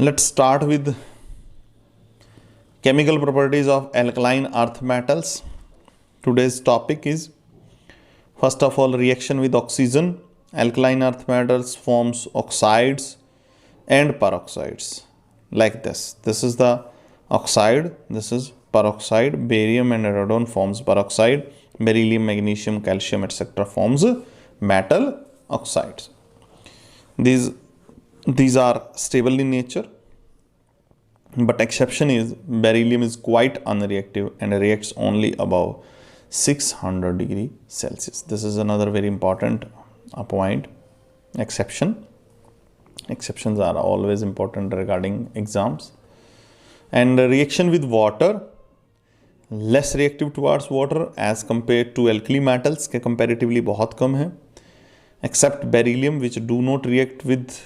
Let's start with chemical properties of alkaline earth metals. Today's topic is, first of all, reaction with oxygen. Alkaline earth metals forms oxides and peroxides like this. This is the oxide, this is peroxide. Barium and radon forms peroxide. Beryllium, magnesium, calcium, etc. forms metal oxides. These are stable in nature, but exception is beryllium is quite unreactive and reacts only above 600 degree Celsius. This is another very important point. Exceptions are always important regarding exams. And reaction with water, less reactive towards water as compared to alkali metals के comparatively बहुत कम है, except beryllium which do not react with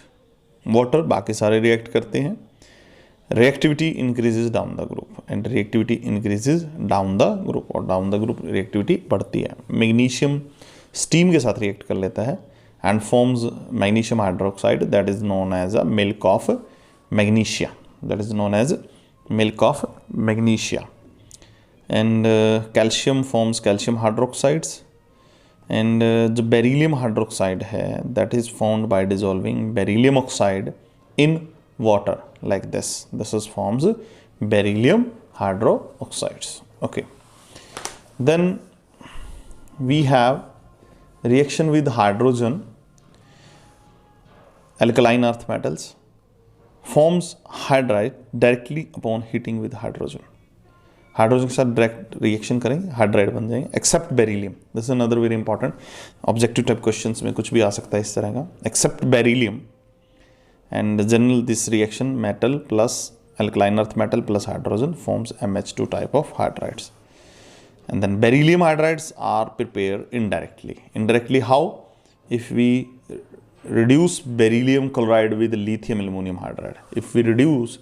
water, बाकी सारे react करते हैं. Reactivity increases down the group and reactivity increases down the group और down the group reactivity बढ़ती है. Magnesium steam के साथ react कर लेता है and forms magnesium hydroxide, that is known as a milk of magnesia. That is known as milk of magnesia. And calcium forms calcium hydroxides. And जो beryllium hydroxide है, that is formed by dissolving beryllium oxide in water like this. This is forms beryllium hydroxides. Okay. Then we have reaction with hydrogen. Alkaline earth metals forms hydride directly upon heating with hydrogen. Hydrogen के साथ direct reaction करेंगे, hydride बन जाएंगे, except beryllium. This is another very important objective type questions में कुछ भी आ सकता है इस तरह का. Except beryllium and general this reaction metal plus alkaline earth metal plus hydrogen forms MH2 type of hydrides. And then beryllium hydrides are prepared indirectly. Indirectly how? If we reduce beryllium chloride with lithium aluminum hydride. If we reduce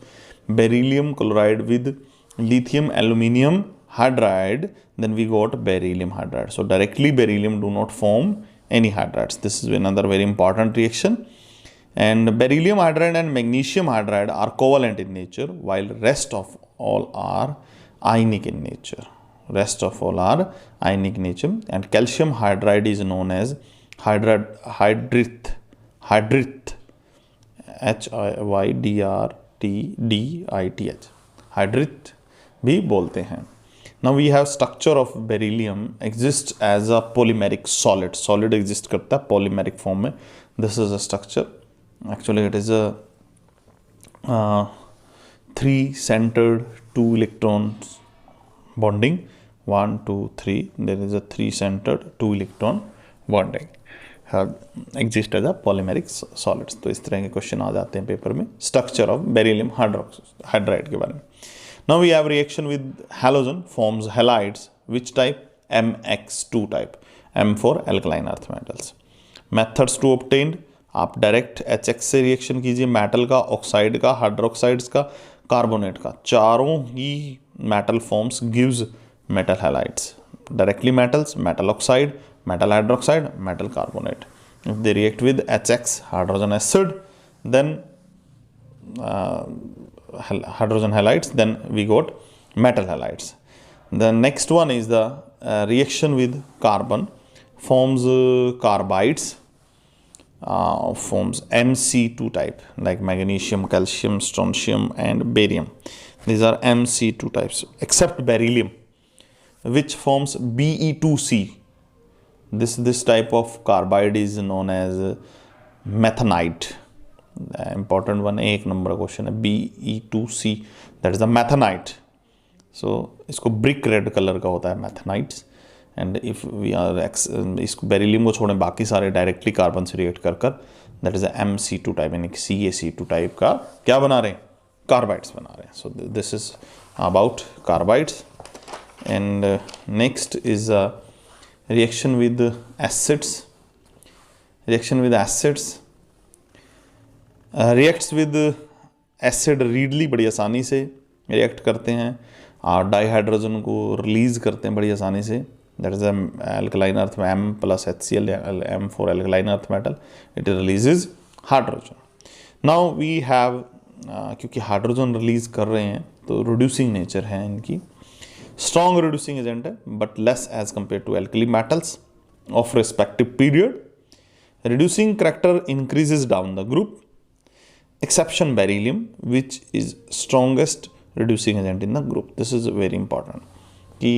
beryllium chloride with lithium aluminum hydride, then we got beryllium hydride. So directly beryllium do not form any hydrides. This is another very important reaction. And beryllium hydride and magnesium hydride are covalent in nature, while rest of all are ionic in nature. Rest of all are ionic in nature. And calcium hydride is known as hydride, Hydride, hydride भी बोलते हैं. Now we have structure of beryllium exists as a polymeric solid. Solid exist करता है polymeric form में. This is a structure. Actually it is a 3-centered 2 electrons bonding. 1, 2, 3. There is a 3-centered 2 electron bonding. Exist as a polymeric solids. तो इस तरह के question आ जाते हैं paper में स्ट्रक्चर ऑफ बेरिलियम हाइड्राइड के बारे में. Now we have reaction with halogen forms halides. Which type? MX2 type. M for alkaline earth metals. Methods to obtain. आप डायरेक्ट HX से रिएक्शन कीजिए, मेटल का, ऑक्साइड का, हाइड्रोक्साइड्स का, कार्बोनेट का. चारों ही metal forms gives metal halides. Directly metals, metal oxide, metal hydroxide, metal carbonate. If they react with HX, hydrogen acid, then hydrogen halides, then we got metal halides. The next one is the reaction with carbon forms carbides, forms MC2 type, like magnesium, calcium, strontium and barium. These are MC2 types, except beryllium, which forms Be2C. This type of carbide is known as methanite. The important one, एक number question है, Be2C, that is the methanite. So इसको brick red color का होता है methanite. And if we are इसको beryllium को छोड़ें बाकी सारे डायरेक्टली कार्बन से रिएक्ट कर that is a MC2 type, यानी CaC2 टाइप का क्या बना रहे हैं, कार्बाइड्स बना रहे हैं. So this is about carbides. And next is reaction with acids. Reaction with acids reacts with acid readily, बड़ी आसानी से रिएक्ट करते हैं और डाईहाइड्रोजन को रिलीज करते हैं बड़ी आसानी से. That is alkaline earth M plus HCl, M for alkaline earth metal. It releases hydrogen. Now we have क्योंकि हाइड्रोजन रिलीज कर रहे हैं तो रिड्यूसिंग नेचर है इनकी, स्ट्रॉन्ग रिड्यूसिंग एजेंट है but less as compare to alkali metals of respective period. Reducing character increases down the group, exception beryllium which is strongest reducing agent in the group. This is very important कि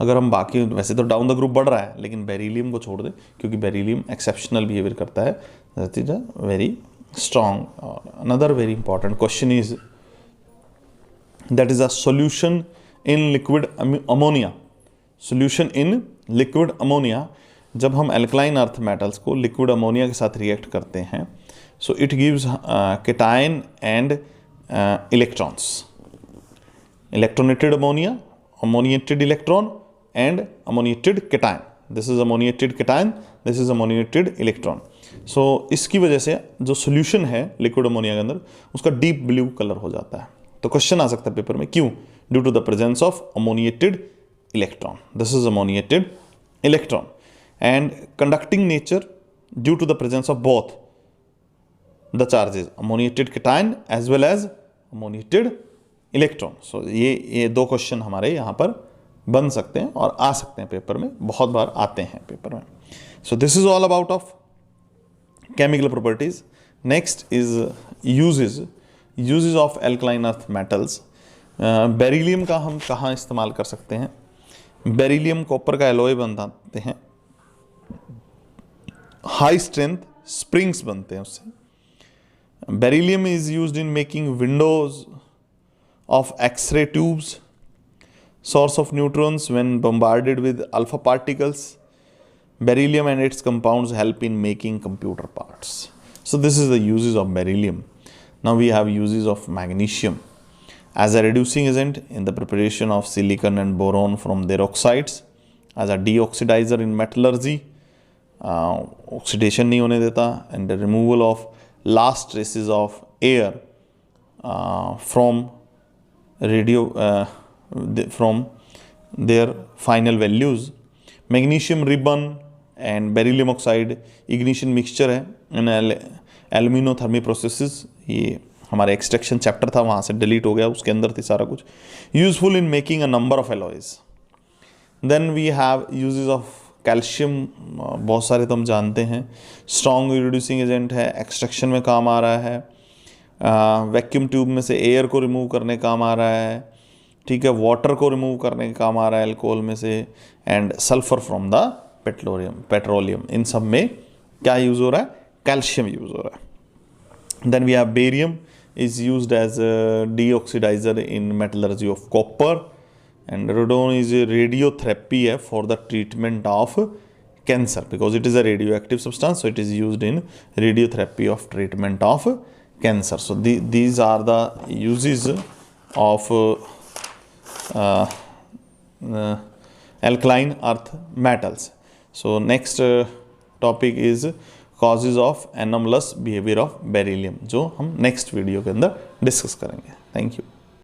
अगर हम बाकी वैसे तो down the group बढ़ रहा है लेकिन बेरिलियम को छोड़ दे क्योंकि बेरिलियम एक्सेप्शनल बिहेवियर करता है, that is a very strong. Another very important question is that is a solution in liquid ammonia. Solution in liquid ammonia, जब हम एल्कलाइन अर्थ मेटल्स को लिक्विड अमोनिया के साथ रिएक्ट करते हैं, so it gives cation and electrons. Electronated ammonia, ammoniated electron and ammoniated cation. This is ammoniated cation, this is ammoniated electron. So इसकी वजह से जो solution है liquid ammonia के अंदर उसका deep blue color हो जाता है. तो क्वेश्चन आ सकता है पेपर में, क्यों? Due to the presence of ammoniated electron. This is ammoniated electron and conducting nature due to the presence of both the charges ammoniated cation as well as ammoniated electron. So ये दो question हमारे यहाँ पर बन सकते हैं और आ सकते हैं पेपर में, बहुत बार आते हैं पेपर में. So this is all about of chemical properties. Next is uses of alkaline earth metals. Beryllium का हम कहाँ इस्तेमाल कर सकते हैं? बेरिलियम कॉपर का एलॉय बनाते हैं, हाई स्ट्रेंथ स्प्रिंग्स बनते हैं उससे. Beryllium is used in making windows of X-ray tubes, source of neutrons when bombarded with alpha particles. Beryllium and its compounds help in making computer parts. So this is the uses of beryllium. Now we have uses of magnesium as a reducing agent in the preparation of silicon and boron from their oxides, as a deoxidizer in metallurgy, oxidation नहीं होने देता, and the removal of last traces of air from their final values. Magnesium ribbon and beryllium oxide ignition mixture है इन एल्यूमिनोथर्मी processes. ये हमारे extraction chapter था, वहाँ से delete हो गया, उसके अंदर थी सारा कुछ. Useful in making a number of alloys. Then we have uses of calcium. बहुत सारे तो हम जानते हैं, स्ट्रॉन्ग रिड्यूसिंग एजेंट है, एक्सट्रैक्शन में काम आ रहा है, वैक्यूम ट्यूब में से एयर को रिमूव करने काम आ रहा है, ठीक है, वाटर को रिमूव करने का काम आ रहा है अल्कोहल में से, and sulphur from the petroleum. इन सब में क्या यूज़ हो रहा है? कैल्शियम यूज़ हो रहा है. Then we have barium is used as deoxidiser in metallurgy of copper. And radon is a radiotherapy for the treatment of cancer because it is a radioactive substance, so it is used in radiotherapy of treatment of cancer. So these are the uses of alkaline earth metals. So next topic is causes of anomalous behavior of beryllium, जो हम next video के अंदर discuss करेंगे. Thank you.